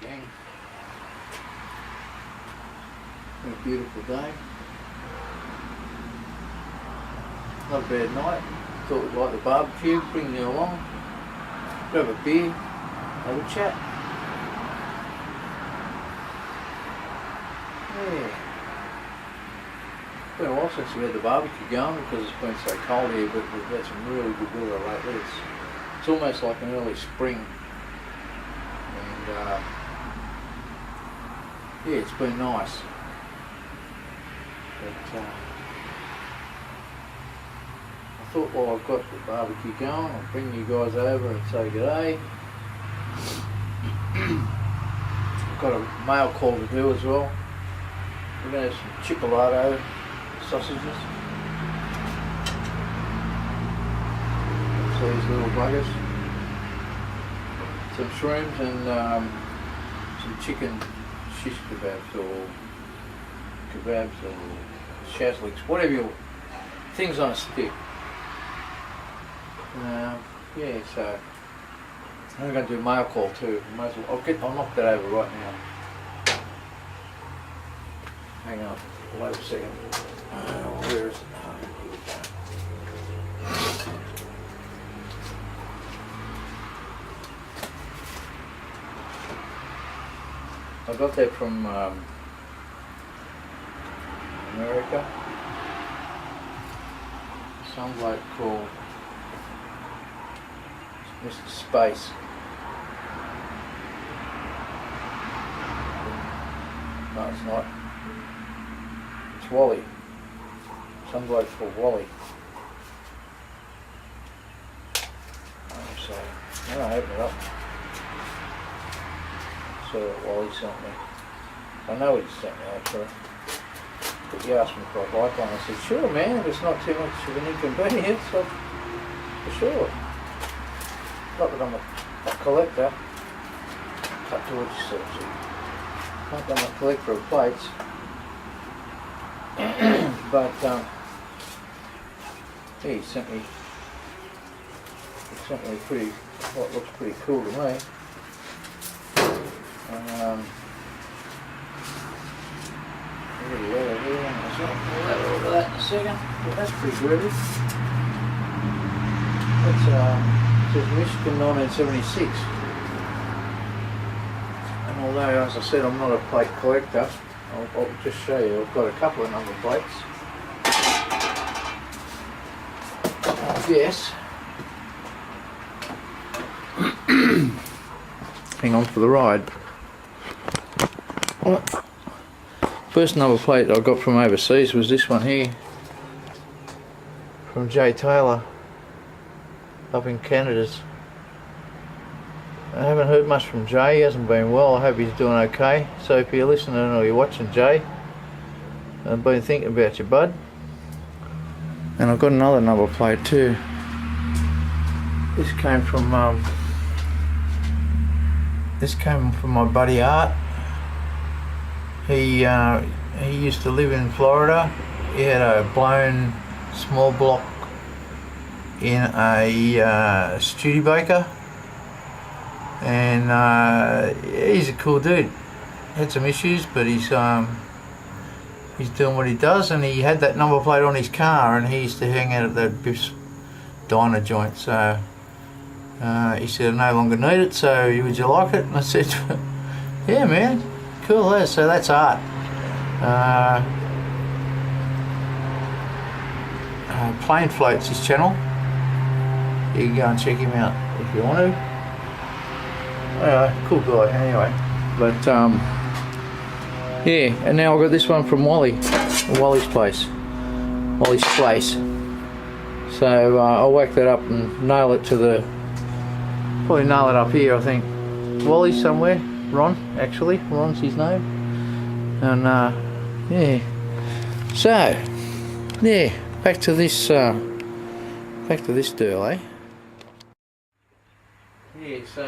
gang. What a beautiful day. Not a bad night. Thought we'd like the barbecue, bring you along, grab a beer, have a chat. Yeah. It's been a while since we had the barbecue going because it's been so cold here, but we've had some really good weather lately. It's almost like an early spring. And yeah, it's been nice. But I thought while I've got the barbecue going, I'll bring you guys over and say g'day. I've got a mail call to do as well. We're going to have some chipolata sausages. So these little buggers. Some shrooms and some chicken shish kebabs or shazliks, whatever you want. Things on a stick. Yeah, so I'm going to do a mail call too. Might as well, I'll knock that over right now. Hang on, wait a second. Where is it? I got that from America. Some bloke called Mr. Space. No, it's not. It's Wally. Some bloke called Wally. So, I'll open it up. So Wally sent me. I know he sent me actually. But he asked me if I'd like one. I said, sure man, if it's not too much of an inconvenience, for sure. Not that I'm a collector. Cut to what you said. Not that I'm a collector of plates. But yeah, he sent me pretty, what looks pretty cool to me. I'll over that in a second, but that's pretty groovy. That's it says Michigan 1976. And although, as I said, I'm not a plate collector, I'll just show you. I've got a couple of number plates. Yes. Hang on for the ride. First number plate I got from overseas was this one here, from Jay Taylor, up in Canada's. I haven't heard much from Jay, he hasn't been well, I hope he's doing okay. So if you're listening or you're watching Jay, I've been thinking about you, bud. And I've got another number plate too. This came from my buddy Art. He used to live in Florida. He had a blown small block in a Studebaker, and he's a cool dude. Had some issues, but he's doing what he does, and he had that number plate on his car, and he used to hang out at that Biff's diner joint. So he said, I no longer need it, so would you like it? And I said, yeah man, cool. So that's Art. Plane Floats his channel. You can go and check him out if you want to. Cool guy anyway. But yeah, and now I've got this one from Wally Splace. Wally Splace. So I'll whack that up and nail it to the, probably nail it up here I think. Wally somewhere, Ron actually, Ron's his name. And yeah, so yeah, back to this deal, eh? Yeah, so I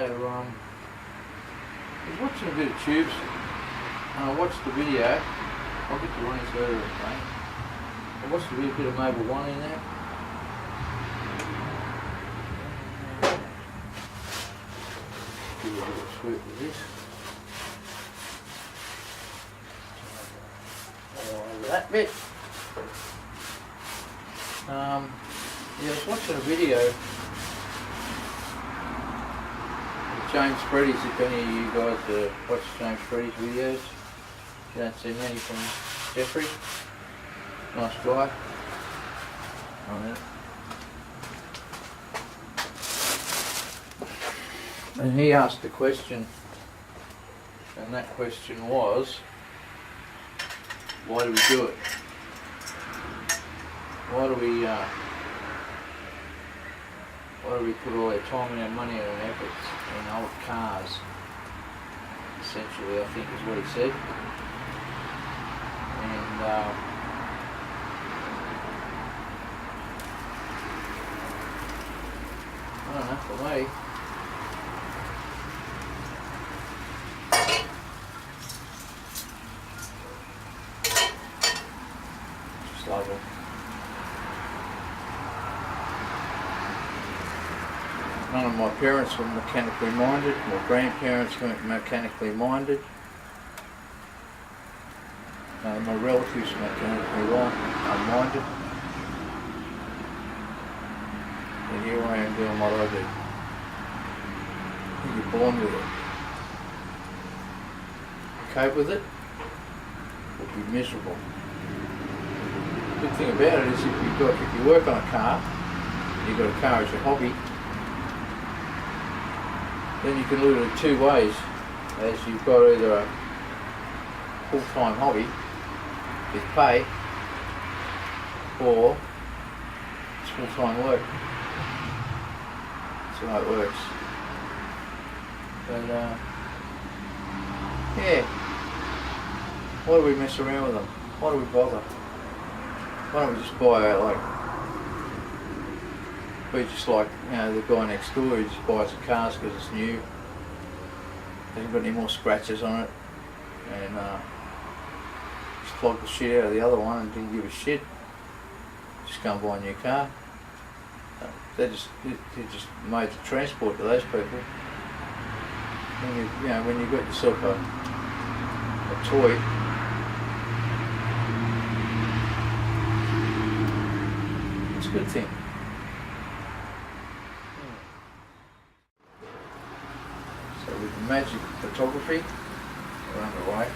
was watching a bit of tubes and I watched the video. I'll get the Ronnie's letter in, mate. I watched a bit of Mabel 1 in there. Do a little swoop with this. that bit. Yeah, I was watching a video of James Freddy's. If any of you guys watch James Freddy's videos, you don't see many from Jeffrey. Nice guy. Oh, yeah. And he asked a question, and that question was, why do we do it? Why do we put all our time and our money and our efforts in old cars? Essentially, I think is what he said. And I don't know, for me, just love it. None of my parents were mechanically minded, my grandparents weren't mechanically minded, my relatives were mechanically minded, and here I am doing what I do. You're born with it. You cope with it, or be miserable. The good thing about it is if you work on a car, you've got a car as your hobby, then you can look at it two ways, as you've got either a full-time hobby with pay, or it's full-time work. That's how it works. But yeah, why do we mess around with them? Why do we bother? Why don't we just buy be just like, you know, the guy next door who just buys the cars because it's new, hasn't got any more scratches on it, and just flogged the shit out of the other one and didn't give a shit. Just go and buy a new car. They just made the transport to those people. When you got yourself a toy, it's a good thing. With magic photography, we're underway,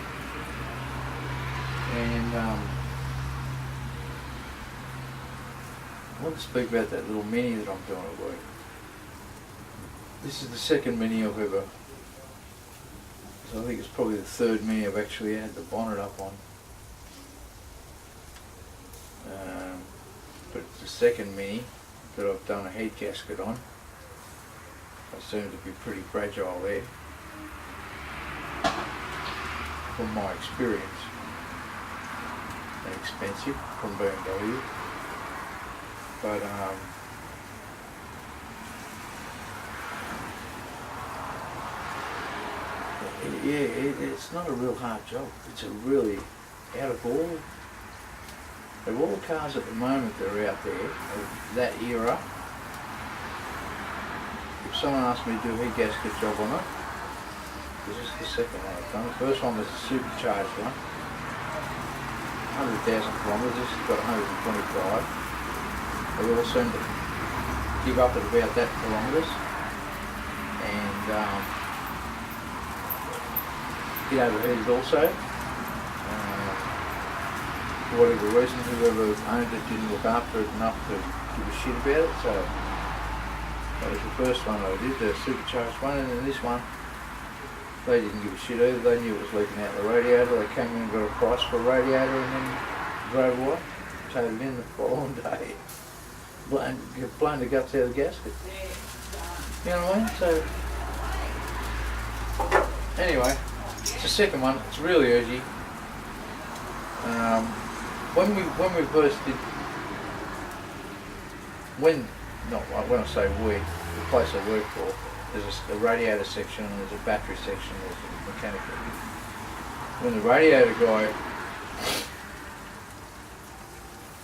and I want to speak about that little mini that I'm doing at work. This is the second mini I've ever, so I think it's probably the third mini I've actually had the bonnet up on, but it's the second mini that I've done a head gasket on. I seem to be pretty fragile there, from my experience, and expensive from BMW, but it's not a real hard job. It's a really, out of all the cars at the moment that are out there, of that era, if someone asked me to do a head gasket job on it, this is the second one I've done. The first one was a supercharged one, 100,000 kilometres, this has got 125. They all seem to give up at about that kilometres, and get overheated also. For whatever reason, whoever owned it didn't look after it enough to give a shit about it, so that was the first one I did, the supercharged one, and then this one, they didn't give a shit either. They knew it was leaking out the radiator. They came in and got a price for a radiator and then drove away, towed it in the following day. Blown the guts out of the gasket. You know what I mean? So, anyway, it's the second one. It's really easy. When we first did, when I say we, the place I work for, there's a radiator section and there's a battery section, there's a mechanical. When the radiator guy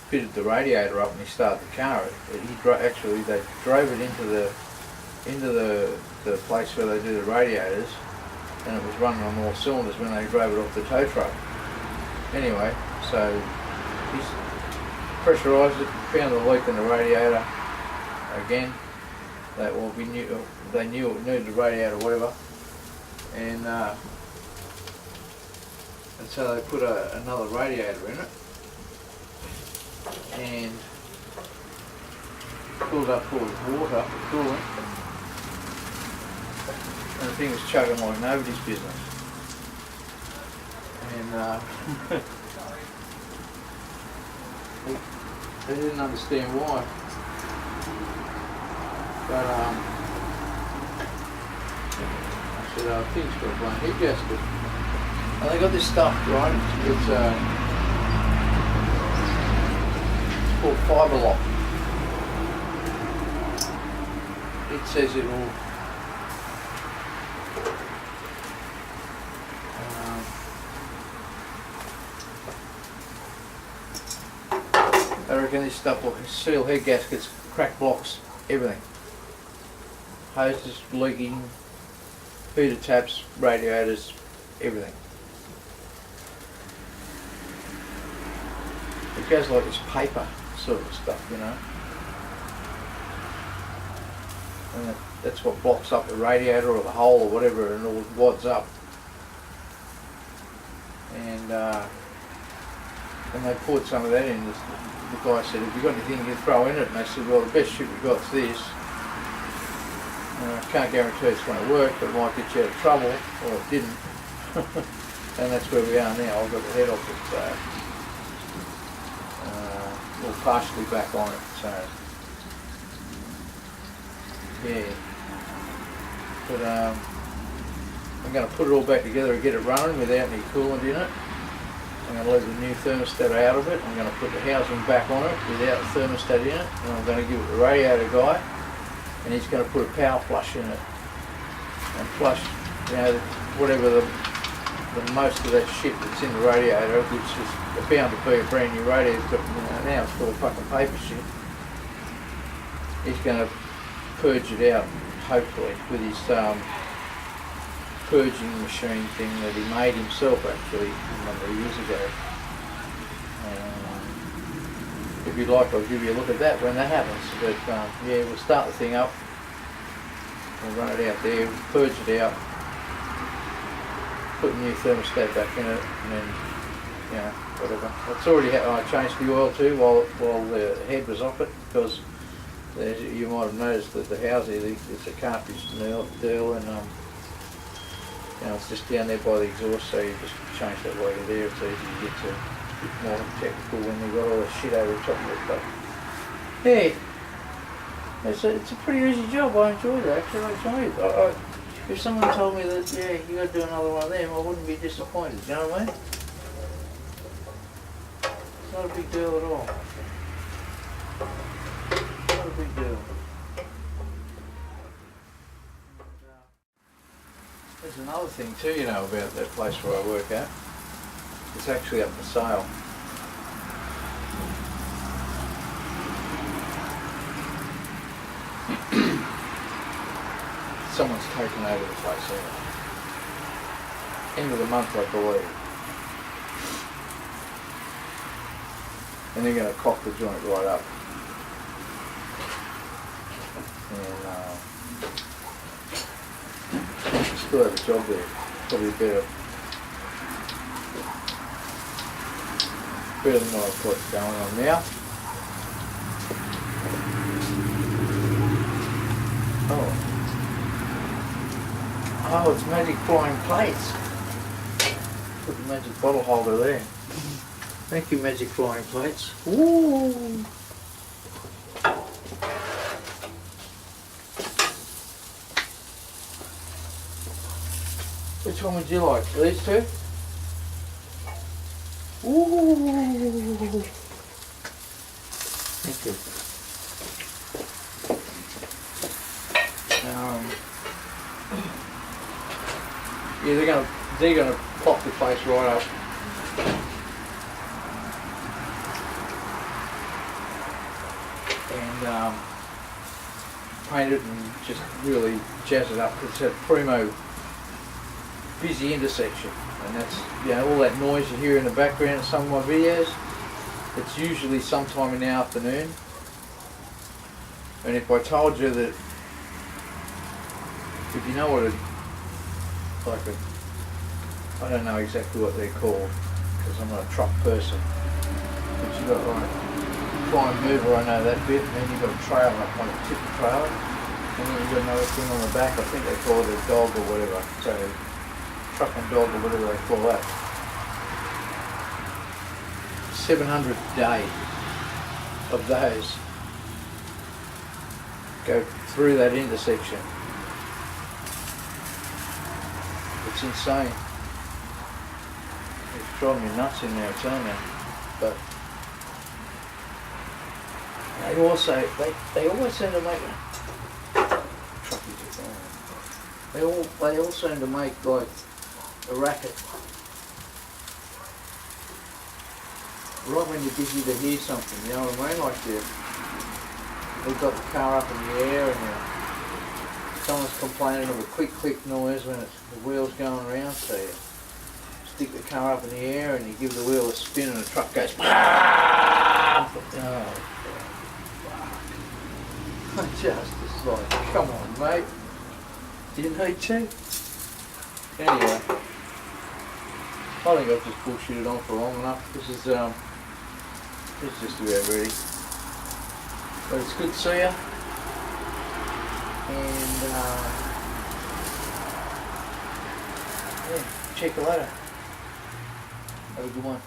fitted the radiator up and he started the car, they drove it into the place where they do the radiators, and it was running on all cylinders when they drove it off the tow truck. Anyway, so He's pressurised it, found the leak in the radiator again. They knew it needed a radiator or whatever, and so they put another radiator in it and filled up full of water for cooling, and the thing was chugging like nobody's business. And they didn't understand why. But I said, I think it's got a blown head gasket. And they got this stuff, right? It's called fibre lock. It says it will I reckon this stuff will seal head gaskets, crack blocks, everything. Hoses leaking, heater taps, radiators, everything. It goes like this paper sort of stuff, you know. And that's what blocks up the radiator or the hole or whatever, and it all wads up. And they poured some of that in. The guy said, have you got anything you can throw in it? And they said, well, the best shit we've got is this. I can't guarantee it's going to work, but it might get you out of trouble, or it didn't. And that's where we are now. I've got the head off it, all partially back on it, so yeah. But I'm going to put it all back together and get it running without any coolant in it. I'm going to leave the new thermostat out of it. I'm going to put the housing back on it without the thermostat in it, and I'm going to give it to the radiator guy, and he's going to put a power flush in it and flush, you know, whatever the most of that shit that's in the radiator, which is bound to be a brand new radiator, but you know, now it's full of fucking paper shit. He's going to purge it out, hopefully, with his purging machine thing that he made himself actually a number of years ago. If you'd like, I'll give you a look at that when that happens. But yeah, we'll start the thing up, we'll run it out there, purge it out, put a new thermostat back in it, and then, you know, whatever. It's already I changed the oil too while the head was off it, because you might have noticed that the housing, it's a cartridge deal, and you know, it's just down there by the exhaust, so you just change that way to there. It's easy to get to, more technical when you've got all the shit over the top of it. But yeah, it's a pretty easy job. I enjoy it actually. I enjoy it. If someone told me that, yeah, you got to do another one of them, I wouldn't be disappointed. You know what I mean? It's not a big deal at all. Not a big deal. There's another thing too, you know, about that place where I work at. It's actually up for sale. Someone's taken over the place anyway. End of the month, I believe. And they're going to cock the joint right up. And still have a job there. Probably better than what I've got going on now. Oh, it's magic flying plates. Put the magic bottle holder there. Thank you, magic flying plates. Ooh. Which one would you like? These two? Ooh. Thank you. Yeah, they're gonna pop the place right up. And paint it and just really jazz it up. It's a primo busy intersection, and that's, you know, all that noise you hear in the background of some of my videos. It's usually sometime in the afternoon. And if I told you that, if you know what I don't know exactly what they're called, because I'm not a truck person, but you got like prime mover, I know that bit, and then you've got a trailer, like a tip trailer, and then you've got another thing on the back, I think they call it a dog or whatever, so truck and dog or whatever they call that. 700 a day of those go through that intersection. It's insane. It's driving me nuts in there, I'm telling you. But they always seem to make they all seem to make like a racket. Right when you're busy to hear something, you know what I mean? Like they've got the car up in the air and someone's complaining of a quick click noise when the wheel's going around, so you stick the car up in the air and you give the wheel a spin and the truck goes oh, fuck. It's like, come on mate, you need to? Anyway, I think I've just bullshitted on for long enough. This is it's just about ready. But it's good to see you. And yeah, check you later. Have a good one.